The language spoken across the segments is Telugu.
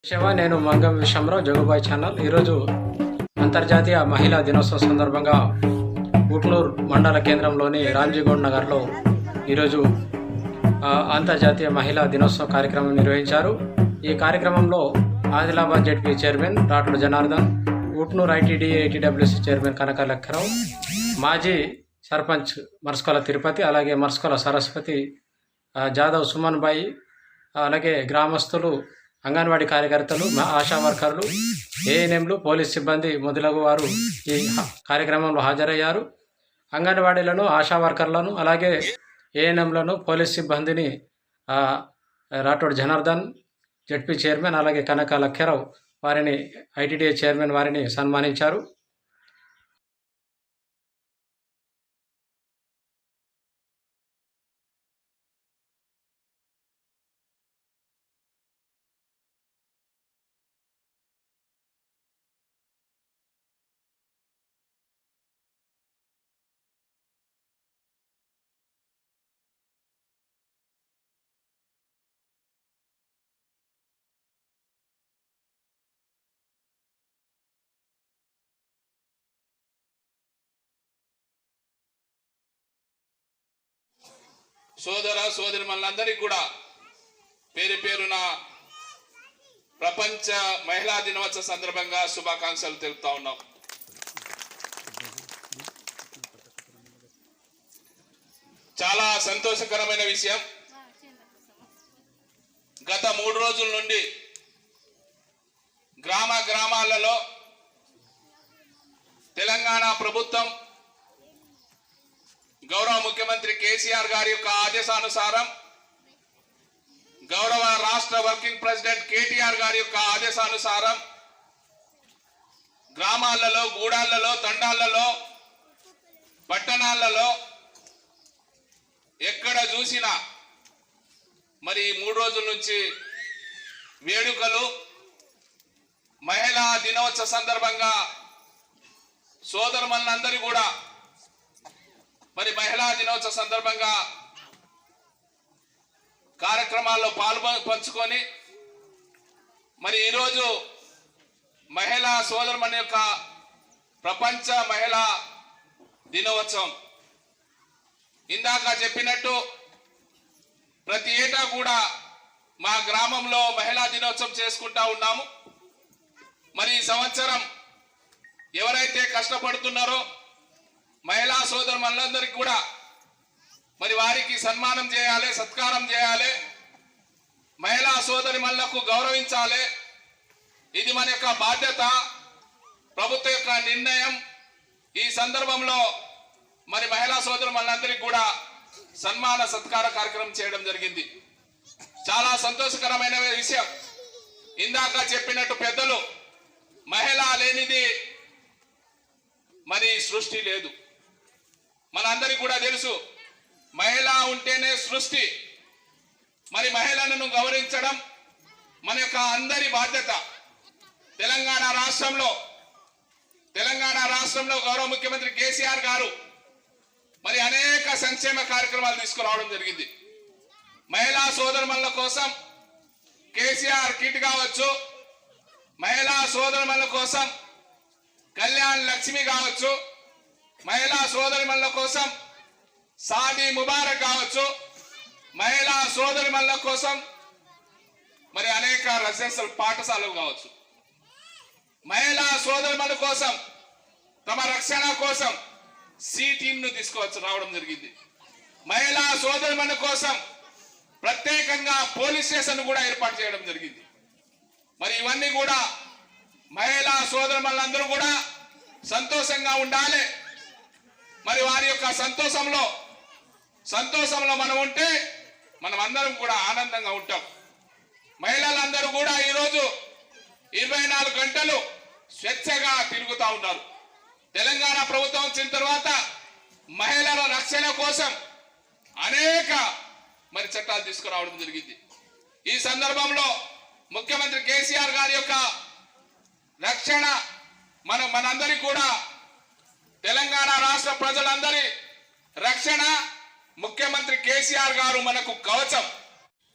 నేను మంగం విషయంలో జగుబాయ్ ఛానల్. ఈరోజు అంతర్జాతీయ మహిళా దినోత్సవం సందర్భంగా ఉట్నూరు మండల కేంద్రంలోని రామ్జీగౌడ్ నగర్లో ఈరోజు అంతర్జాతీయ మహిళా దినోత్సవ కార్యక్రమం నిర్వహించారు. ఈ కార్యక్రమంలో ఆదిలాబాద్ జెడ్పీ చైర్మన్ రాటుడు Janardhan, Utnoor ITDA ATWC chairman Kanaka Lakkarao, మాజీ సర్పంచ్ మర్స్కోల తిరుపతి, అలాగే మర్స్కోల సరస్వతి, జాదవ్ సుమన్ బాయి, అలాగే గ్రామస్తులు, అంగన్వాడీ కార్యకర్తలు, ఆశా వర్కర్లు, ఏఎన్ఎంలు, పోలీస్ సిబ్బంది మొదలగు వారు ఈ కార్యక్రమంలో హాజరయ్యారు. అంగన్వాడీలను, ఆశా వర్కర్లను, అలాగే ఏఎన్ఎంలను, పోలీస్ సిబ్బందిని రాఠోడ్ జనార్దన్ జెడ్పీ చైర్మన్, అలాగే కనక లక్కరావు వారిని, ఐటీడీఏ చైర్మన్ వారిని సన్మానించారు. సోదర సోదరిమణులందరికీ కూడా పేరు పేరున ప్రపంచ మహిళా దినోత్సవ సందర్భంగా శుభాకాంక్షలు తెలుపుతా ఉన్నాం. చాలా సంతోషకరమైన విషయం. గత 3 రోజుల నుండి గ్రామాలలో తెలంగాణ ప్రభుత్వం గౌరవ ముఖ్యమంత్రి కేసీఆర్ గారి యొక్క ఆదేశానుసారం, గౌరవ రాష్ట్ర వర్కింగ్ ప్రెసిడెంట్ కేటీఆర్ గారి యొక్క ఆదేశానుసారం గ్రామాలలో, గూడాలలో, తండాలలో, పట్టణాలలో ఎక్కడ చూసినా మరి 3 రోజుల నుంచి వేడుకలు, మహిళా దినోత్సవ సందర్భంగా సోదరుమణులందరూ కూడా మరి మహిళా దినోత్సవ సందర్భంగా కార్యక్రమాల్లో పంచుకొని మరి ఈరోజు మహిళా సోదరుమణి యొక్క ప్రపంచ మహిళా దినోత్సవం. ఇందాక చెప్పినట్టు ప్రతి ఏటా కూడా మా గ్రామంలో మహిళా దినోత్సవం చేసుకుంటా ఉన్నాము. మరి ఈ సంవత్సరం ఎవరైతే కష్టపడుతున్నారో మహిళా సోదరులందరికీ కూడా మరి వారికి సన్మానం చేయాలి, సత్కారం చేయాలి, మహిళా సోదరిమణులకు గౌరవించాలి. ఇది మన యొక్క బాధ్యత, ప్రభుత్వం యొక్క నిర్ణయం. ఈ సందర్భంలో మరి మహిళా సోదరులందరికీ కూడా సన్మాన సత్కార కార్యక్రమం చేయడం జరిగింది. చాలా సంతోషకరమైన విషయం. ఇందాక చెప్పినట్టు పెద్దలు, మహిళ లేనిది మరి సృష్టి లేదు. మనందరికీ కూడా తెలుసు, మహిళ ఉంటేనే సృష్టి. మరి మహిళలను గౌరవించడం మన యొక్క అందరి బాధ్యత. తెలంగాణ రాష్ట్రంలో గౌరవ ముఖ్యమంత్రి కేసీఆర్ గారు మరి అనేక సంక్షేమ కార్యక్రమాలు తీసుకురావడం జరిగింది. మహిళా సోదరుమణుల కోసం కేసీఆర్ కిట్ కావచ్చు, మహిళా సోదరుమణుల కోసం కళ్యాణ్ లక్ష్మి కావచ్చు, మహిళా సోదరిమణుల కోసం షాదీ ముబారక్ కావచ్చు, మహిళా సోదరిమణుల కోసం మరి అనేక రెసిడెన్షియల్ పాఠశాలలు కావచ్చు, మహిళా సోదరిమణుల కోసం తమ రక్షణ కోసం సి టీంను రావడం జరిగింది. మహిళా సోదరిమణుల కోసం ప్రత్యేకంగా పోలీస్ స్టేషన్ కూడా ఏర్పాటు చేయడం జరిగింది. మరి ఇవన్నీ కూడా మహిళా సోదరులందరూ కూడా సంతోషంగా ఉండాలి. మరి వారి యొక్క సంతోషంలో మనం ఉంటే మనం అందరం కూడా ఆనందంగా ఉంటాం. మహిళలందరూ కూడా ఈరోజు 24 గంటలు స్వేచ్ఛగా తిరుగుతూ ఉన్నారు. తెలంగాణ ప్రభుత్వం వచ్చిన తర్వాత మహిళల రక్షణ కోసం అనేక మరి చట్టాలు తీసుకురావడం జరిగింది. ఈ సందర్భంలో ముఖ్యమంత్రి కేసీఆర్ గారి యొక్క రక్షణ మనందరికీ కూడా, తెలంగాణ రాష్ట్ర ప్రజలందరి రక్షణ ముఖ్యమంత్రి కేసీఆర్ గారు మనకు కవచం.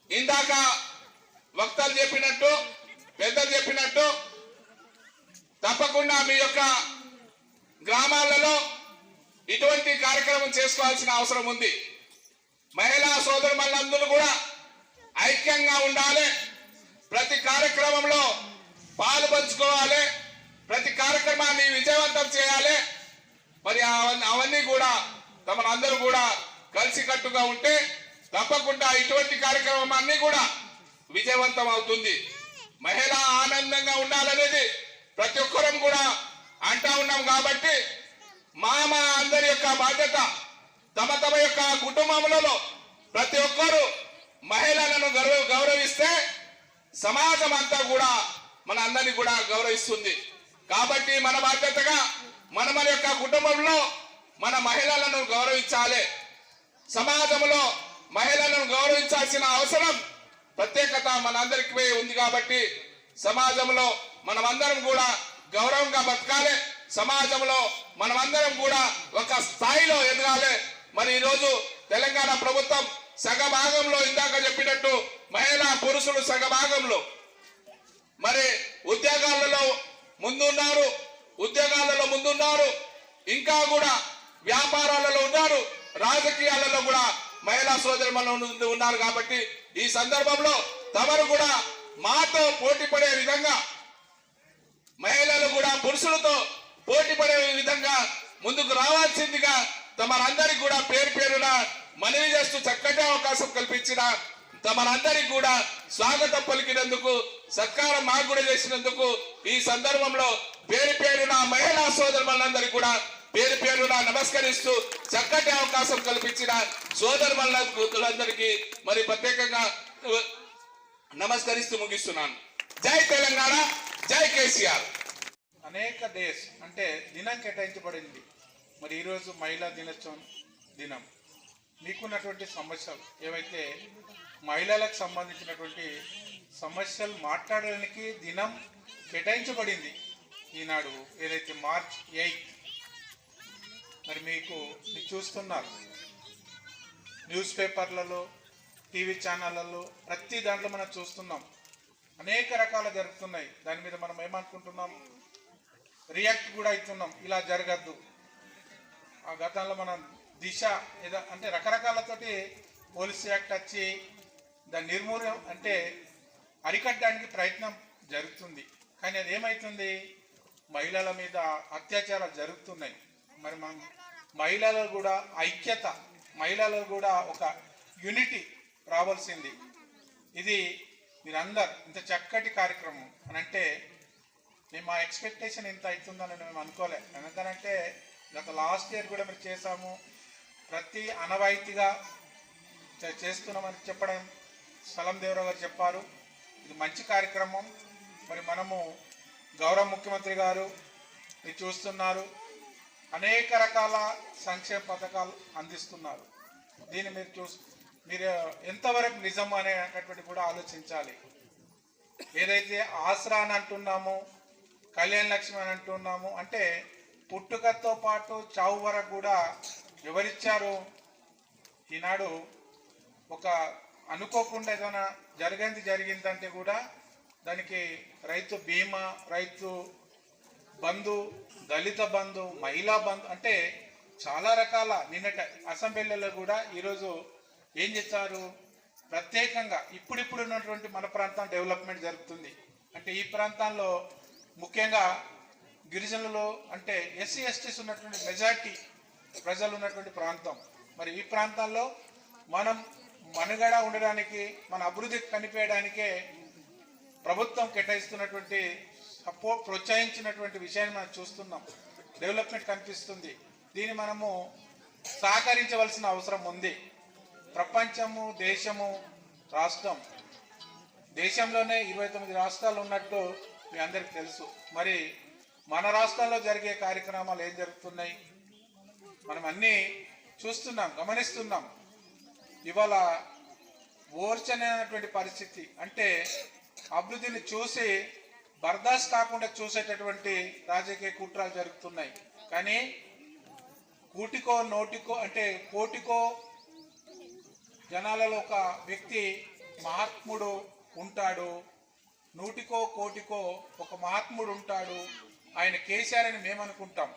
ఇందాక వక్తలు చెప్పినట్టు, పెద్ద తప్పకుండా మీ యొక్క గ్రామాలలో ఇటువంటి కార్యక్రమం చేసుకోవాల్సిన అవసరం ఉంది. మహిళా సోదరులందరూ కూడా ఐక్యంగా ఉండాలి. ప్రతి కార్యక్రమంలో పాలు పంచుకోవాలి. ప్రతి కార్యక్రమాన్ని విజయవంతం చేయాలి. మరి అవన్నీ కూడా తమనందరూ కూడా కలిసికట్టుగా ఉంటే తప్పకుండా ఇటువంటి కార్యక్రమం అన్ని కూడా విజయవంతం అవుతుంది. మహిళ ఆనందంగా ఉండాలనేది ప్రతి ఒక్కరం కూడా అంటా ఉన్నాం. కాబట్టి మా అందరి యొక్క బాధ్యత, తమ తమ యొక్క కుటుంబములలో ప్రతి ఒక్కరూ మహిళలను గౌరవిస్తే సమాజం అంతా కూడా మన అందరినీ కూడా గౌరవిస్తుంది. కాబట్టి మన బాధ్యతగా మన యొక్క కుటుంబంలో మన మహిళలను గౌరవించాలి. సమాజంలో మహిళలను గౌరవించాల్సిన అవసరం, ప్రత్యేకత మనందరికీ ఉంది. కాబట్టి సమాజంలో మనమందరం కూడా గౌరవంగా బతకాలి. సమాజంలో మనమందరం కూడా ఒక స్థాయిలో ఎదగాలి. మరి ఈరోజు తెలంగాణ ప్రభుత్వం సగభాగంలో, ఇందాక చెప్పినట్టు మహిళా పురుషులు సగభాగంలో మరి ఉద్యోగాలలో ముందున్నారు, ఇంకా కూడా వ్యాపారాలలో ఉన్నారు, రాజకీయాలలో కూడా మహిళా సోదరులు ఉన్నారు. కాబట్టి ఈ సందర్భంలో తమరు కూడా మాతో పోటీ పడే విధంగా, మహిళలు కూడా పురుషులతో పోటీ పడే విధంగా ముందుకు రావాల్సిందిగా తమరందరికీ కూడా పేరు పేరున మనవి చేస్తూ చక్కటి అవకాశం కల్పించిన తమరందరికీ కూడా స్వాగతం పలికినందుకు, సత్కారం మాకు కూడా చేసినందుకు ఈ సందర్భంలో పేరు పేరున మహిళా సోదరులందరికీ కూడా పేరు పేరున నమస్కరిస్తూ చక్కటి అవకాశం కల్పించిన సోదరులందరికీ మరి ప్రత్యేకంగా నమస్కరిస్తూ ముగిస్తున్నాను. జై తెలంగాణ, జై కేసీఆర్. అనేక డేస్ అంటే దినం కేటాయించబడింది. మరి ఈరోజు మహిళా దినోత్సవం దినం. మీకున్నటువంటి సమస్యలు ఏవైతే మహిళలకు సంబంధించినటువంటి సమస్యలు మాట్లాడడానికి దినం కేటాయించబడింది ఈనాడు, ఏదైతే మార్చ్ 8. మరి మీరు చూస్తున్నారు న్యూస్ పేపర్లలో, టీవీ ఛానళ్ళలో, ప్రతి దాంట్లో మనం చూస్తున్నాం. అనేక రకాలు జరుగుతున్నాయి. దాని మీద మనం ఏమనుకుంటున్నాం, రియాక్ట్ కూడా అవుతున్నాం, ఇలా జరగద్దు. ఆ గతంలో మనం దిశ ఏదో అంటే రకరకాలతోటి పోలీస్ యాక్ట్ వచ్చి దాన్ని నిర్మూలన అంటే అరికట్టడానికి ప్రయత్నం జరుగుతుంది. కానీ అది ఏమవుతుంది, మహిళల మీద అత్యాచారాలు జరుగుతున్నాయి. మరి మనం మహిళలు కూడా ఐక్యత, మహిళలు కూడా ఒక యూనిటీ రావాల్సింది. ఇది మీరందరు ఇంత చక్కటి కార్యక్రమం అని అంటే మేము మా ఎక్స్పెక్టేషన్ ఇంత అవుతుందని మేము అనుకోలే. ఎందుకనంటే గత లాస్ట్ ఇయర్ కూడా మీరు చేసాము, ప్రతి అనవాయితీగా చేస్తున్నామని చెప్పడం సలం దేవరావు గారు చెప్పారు. ఇది మంచి కార్యక్రమం. మరి మనము గౌరవ ముఖ్యమంత్రి గారు మీరు చూస్తున్నారు, అనేక రకాల సంక్షేమ పథకాలు అందిస్తున్నారు. దీన్ని మీరు ఎంతవరకు నిజం అనేటటువంటి కూడా ఆలోచించాలి. ఏదైతే ఆసరా అని అంటున్నామో, కళ్యాణ లక్ష్మి అని అంటున్నాము, అంటే పుట్టుకతో పాటు చావు వరకు కూడా ఎవరిచ్చారు? ఈనాడు ఒక అనుకోకుండా ఏదైనా జరిగిందంటే కూడా దానికి రైతు బీమా, రైతు బంధు, దళిత బంధు, మహిళా బంధు, అంటే చాలా రకాల నిన్నట అసెంబ్లీలో కూడా ఈరోజు ఏం చేస్తారు, ప్రత్యేకంగా ఇప్పుడిప్పుడు ఉన్నటువంటి మన ప్రాంతం డెవలప్మెంట్ జరుగుతుంది. అంటే ఈ ప్రాంతాల్లో ముఖ్యంగా గిరిజనులు అంటే ఎస్సీ ఎస్టీస్ ఉన్నటువంటి మెజార్టీ ప్రజలు ఉన్నటువంటి ప్రాంతం. మరి ఈ ప్రాంతాల్లో మనం మనుగడ ఉండడానికి, మన అభివృద్ధి కనిపించడానికే ప్రభుత్వం కేటాయిస్తున్నటువంటి సపోర్ట్, ప్రోత్సహించినటువంటి విషయాన్ని మనం చూస్తున్నాం. డెవలప్మెంట్ కనిపిస్తుంది. దీన్ని మనము సహకరించవలసిన అవసరం ఉంది. ప్రపంచము, దేశము, రాష్ట్రం, దేశంలోనే 29 రాష్ట్రాలు ఉన్నట్టు మీ అందరికీ తెలుసు. మరి మన రాష్ట్రంలో జరిగే కార్యక్రమాలు ఏం జరుగుతున్నాయి మనం అన్నీ చూస్తున్నాం, గమనిస్తున్నాం. ఇవాళ ఓర్చనైనటువంటి పరిస్థితి, అంటే అభివృద్ధిని చూసి బర్దాస్త్ కాకుండా చూసేటటువంటి రాజకీయ కుట్రలు జరుగుతున్నాయి. కానీ కూటికో నోటికో అంటే కోటికో జనాలలో ఒక వ్యక్తి మహాత్ముడు ఉంటాడు, నూటికో కోటికో ఒక మహాత్ముడు ఉంటాడు, ఆయన కేసీఆర్ అని మేము అనుకుంటాం.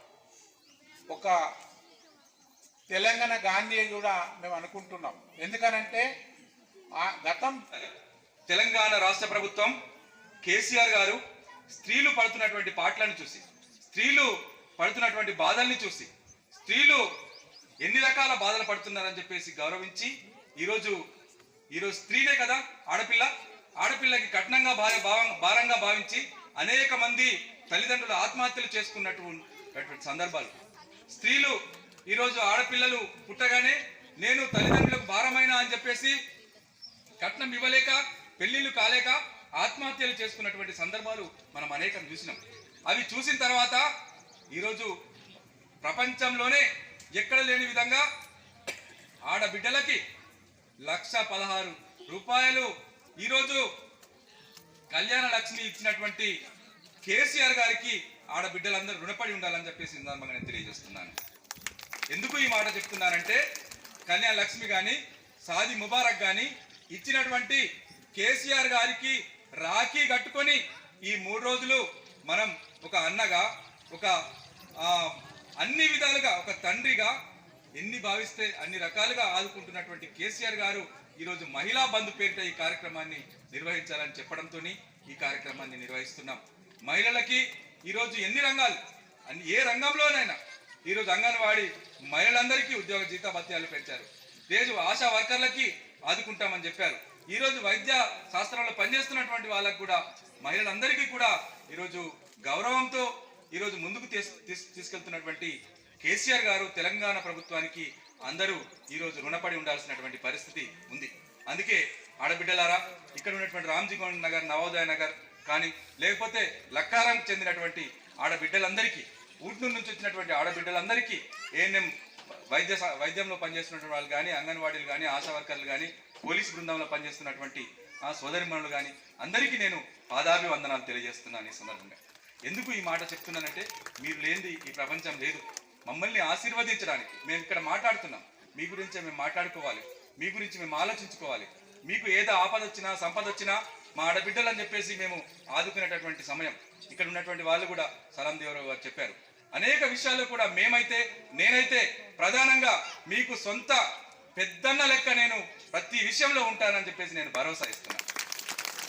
ఒక తెలంగాణ గాంధీ కూడా మేము అనుకుంటున్నాం. ఎందుకనంటే ఆ గతం తెలంగాణ రాష్ట్ర ప్రభుత్వం కేసీఆర్ గారు స్త్రీలు పడుతున్నటువంటి పాటలను చూసి, స్త్రీలు పడుతున్నటువంటి బాధల్ని చూసి, స్త్రీలు ఎన్ని రకాల బాధలు పడుతున్నారని చెప్పేసి గౌరవించి ఈరోజు స్త్రీనే కదా ఆడపిల్లకి కఠినంగా భారంగా భావించి అనేక మంది తల్లిదండ్రులు ఆత్మహత్యలు చేసుకున్నటువంటి సందర్భాలు. స్త్రీలు ఈరోజు ఆడపిల్లలు పుట్టగానే నేను తల్లిదండ్రులకు భారమైనా అని చెప్పేసి కట్నం ఇవ్వలేక, పెళ్లిళ్ళు కాలేక ఆత్మహత్యలు చేసుకున్నటువంటి సందర్భాలు మనం అనేకం చూసినాం. అవి చూసిన తర్వాత ఈరోజు ప్రపంచంలోనే ఎక్కడ లేని విధంగా ఆడబిడ్డలకి 1,16,000 రూపాయలు ఈరోజు కళ్యాణ లక్ష్మి ఇచ్చినటువంటి కేసీఆర్ గారికి ఆడబిడ్డలందరూ రుణపడి ఉండాలని చెప్పేసి సందర్భంగా నేను తెలియజేస్తున్నాను. ఎందుకు ఈ మాట చెప్తున్నానంటే, కళ్యాణ లక్ష్మి కానీ సాది ముబారక్ కానీ ఇచ్చినటువంటి కేసీఆర్ గారికి రాఖీ కట్టుకొని ఈ 3 రోజులు మనం ఒక అన్నగా, ఒక అన్ని విధాలుగా ఒక తండ్రిగా ఎన్ని భావిస్తే అన్ని రకాలుగా ఆదుకుంటున్నటువంటి కేసీఆర్ గారు ఈరోజు మహిళా బంధు పేరిట ఈ కార్యక్రమాన్ని నిర్వహించాలని చెప్పడంతో ఈ కార్యక్రమాన్ని నిర్వహిస్తున్నాం. మహిళలకి ఈరోజు ఎన్ని రంగాలు, ఏ రంగంలోనైనా ఈరోజు అంగన్వాడీ మహిళలందరికీ ఉద్యోగ జీతభత్యాలు పెంచారు. రోజు ఆశా వర్కర్లకి ఆదుకుంటామని చెప్పారు. ఈరోజు వైద్య శాస్త్రంలో పనిచేస్తున్నటువంటి వాళ్ళకు కూడా, మహిళలందరికీ కూడా ఈరోజు గౌరవంతో ఈరోజు ముందుకు తీసుకెళ్తున్నటువంటి కేసీఆర్ గారు తెలంగాణ ప్రభుత్వానికి అందరూ ఈరోజు రుణపడి ఉండాల్సినటువంటి పరిస్థితి ఉంది. అందుకే ఆడబిడ్డలారా, ఇక్కడ ఉన్నటువంటి రామ్జీగౌడ్ నగర్, నవోదయ నగర్ కానీ లేకపోతే లక్కారంకు చెందినటువంటి ఆడబిడ్డలందరికీ, ఊట్నూరు నుంచి వచ్చినటువంటి ఆడబిడ్డలందరికీ, ఏఎన్ఎం వైద్యంలో పనిచేస్తున్నటువంటి వాళ్ళు కానీ, అంగన్వాడీలు కానీ, ఆశా వర్కర్లు కానీ, పోలీస్ బృందంలో పనిచేస్తున్నటువంటి సోదరిమణులు కానీ అందరికీ నేను పాదాభివందనాలు తెలియజేస్తున్నాను. ఈ సందర్భంగా ఎందుకు ఈ మాట చెప్తున్నానంటే, మీరు లేనిది ఈ ప్రపంచం లేదు. మమ్మల్ని ఆశీర్వదించడానికి మేము ఇక్కడ మాట్లాడుతున్నాం. మీ గురించే మేము మాట్లాడుకోవాలి, మీ గురించి మేము ఆలోచించుకోవాలి. మీకు ఏదో ఆపద వచ్చినా, సంపద వచ్చినా మా ఆడబిడ్డలు అని చెప్పేసి మేము ఆదుకునేటటువంటి సమయం. ఇక్కడ ఉన్నటువంటి వాళ్ళు కూడా సలాం దేవరావు గారు చెప్పారు. అనేక విషయాల్లో కూడా నేనైతే ప్రధానంగా మీకు సొంత పెద్దన్న లెక్క నేను ప్రతి విషయంలో ఉంటానని చెప్పేసి నేను భరోసా ఇస్తున్నాను.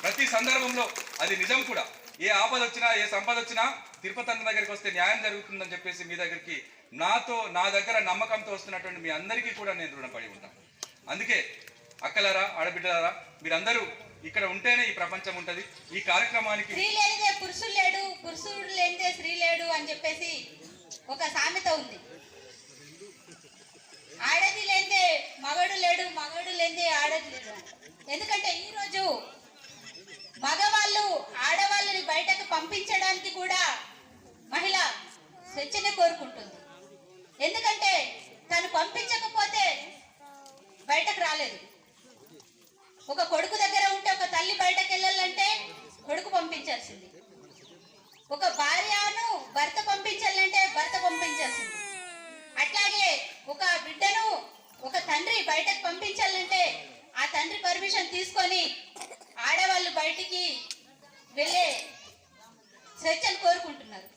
ప్రతి సందర్భంలో అది నిజం కూడా. ఏ ఆపద వచ్చినా, ఏ సంపద వచ్చినా తిరుపతి అన్న దగ్గరికి వస్తే న్యాయం జరుగుతుందని చెప్పేసి మీ దగ్గరికి నా దగ్గర నమ్మకంతో వస్తున్నటువంటి మీ అందరికీ కూడా నేను రుణపడి ఉంటాను. అందుకే అక్కలారా, ఆడబిడ్డలారా, మీరందరూ ఇక్కడ ఉంటేనే ఈ ప్రపంచం ఉంటది. ఈ కార్యక్రమానికి స్త్రీ లేనిదే పురుషుడు లేడు, పురుషుడు లేనిదే స్త్రీ లేడు అని చెప్పేసి ఒక సామెత ఉంది. ఆడది లేనిదే మగడు లేడు, మగడు లేనిదే ఆడది లేడు. ఎందుకంటే ఈరోజు మగవాళ్ళు ఆడవాళ్ళని బయటకు పంపించడానికి కూడా మహిళ స్వేచ్ఛనే కోరుకుంటుంది. ఎందుకంటే తను పంపించకపోతే బయటకు రాలేదు. ఒక కొడుకు దగ్గర ఉంటే ఒక తల్లి బయటకు వెళ్ళాలంటే కొడుకు పంపించాల్సింది. ఒక భార్యను భర్త పంపించాలంటే భర్త పంపించాల్సింది. అట్లాగే ఒక బిడ్డను ఒక తండ్రి బయటకు పంపించాలంటే ఆ తండ్రి పర్మిషన్ తీసుకొని ఆడవాళ్ళు బయటికి వెళ్ళే స్వేచ్ఛను కోరుకుంటున్నారు.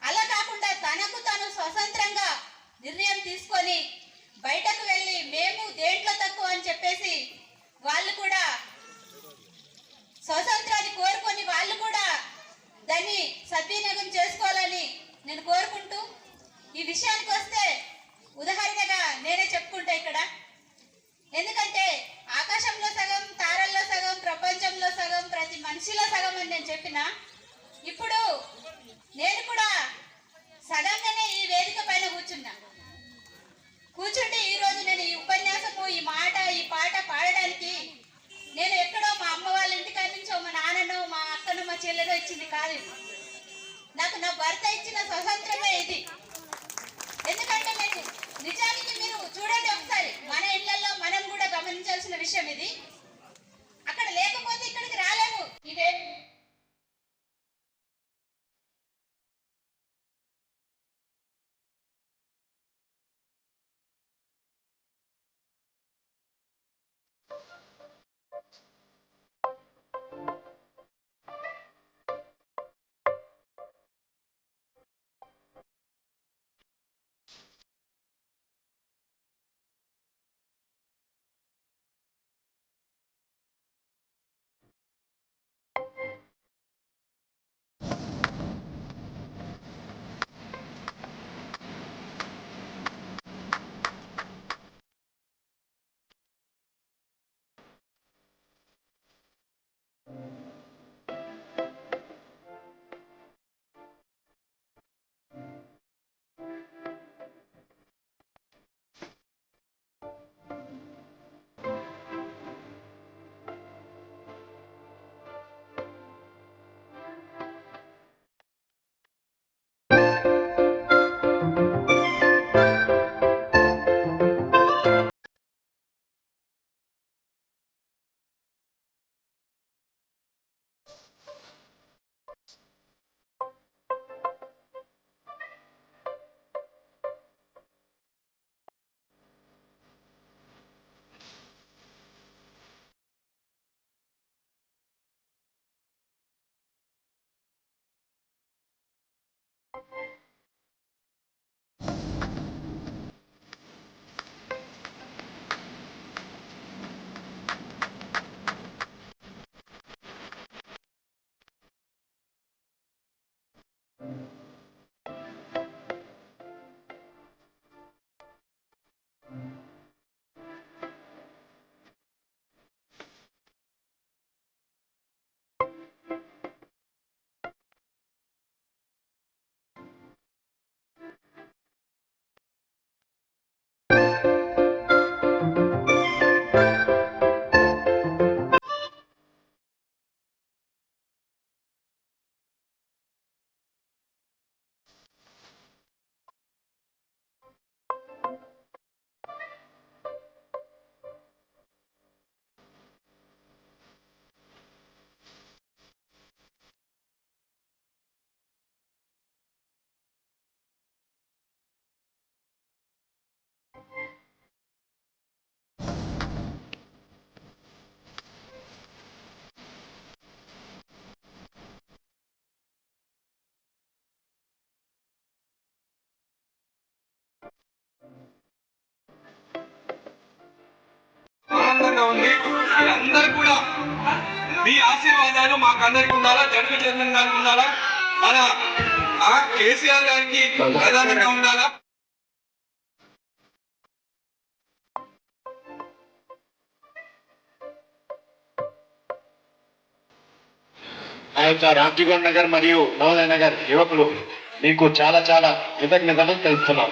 అలా కాకుండా తనకు తాను స్వతంత్రంగా నిర్ణయం తీసుకొని బయటకు వెళ్ళి మేము దేంట్లో తక్కువ అని చెప్పేసి వాళ్ళు కూడా స్వతంత్రాన్ని కోరుకొని వాళ్ళు కూడా దాన్ని సద్వినియోగం చేసుకోవాలని నేను కోరుకుంటూ, ఈ విషయానికి వస్తే ఉదాహరణగా నేనే చెప్పుకుంటా ఇక్కడ. ఎందుకంటే ఆకాశంలో సగం, తారల్లో సగం, ప్రపంచంలో సగం, ప్రతి మనిషిలో సగం అని నేను చెప్పిన, ఇప్పుడు నేను కూడా సగంగానే ఈ వేదిక పైన కూర్చుంటే ఈరోజు నేను ఈ ఉపన్యాసము, ఈ మాట, ఈ పాట పాడడానికి నేను ఎక్కడో మా అమ్మ వాళ్ళ ఇంటికాడి నుంచో మా నాన్ననో మా అక్కనో మా చెల్లెనో ఇచ్చింది కాదు. నాకు నా భర్త ఇచ్చిన స్వతంత్రమే ఇది. ఎందుకంటే నేను నిజానికి మీరు చూడండి ఒకసారి, మన ఇళ్లలో మనం కూడా గమనించాల్సిన విషయం ఇది. అక్కడ లేకపోతే ఇక్కడికి రాలేము. ఇదే ఆనందంగా ఉంది. మీరందరూ కూడా మీ ఆశీర్వాదాలు మాకందరికి ఉండాలా, జనక జన్మం గారికి ఉండాలా, మన కేసీఆర్ గారికి ప్రధానంగా ఉండాలా. ఆ యొక్క రామ్జీగౌడ్ నగర్ మరియు నవోదయ నగర్ యువకులు మీకు చాలా చాలా కృతజ్ఞతలు తెలుపుతున్నాం.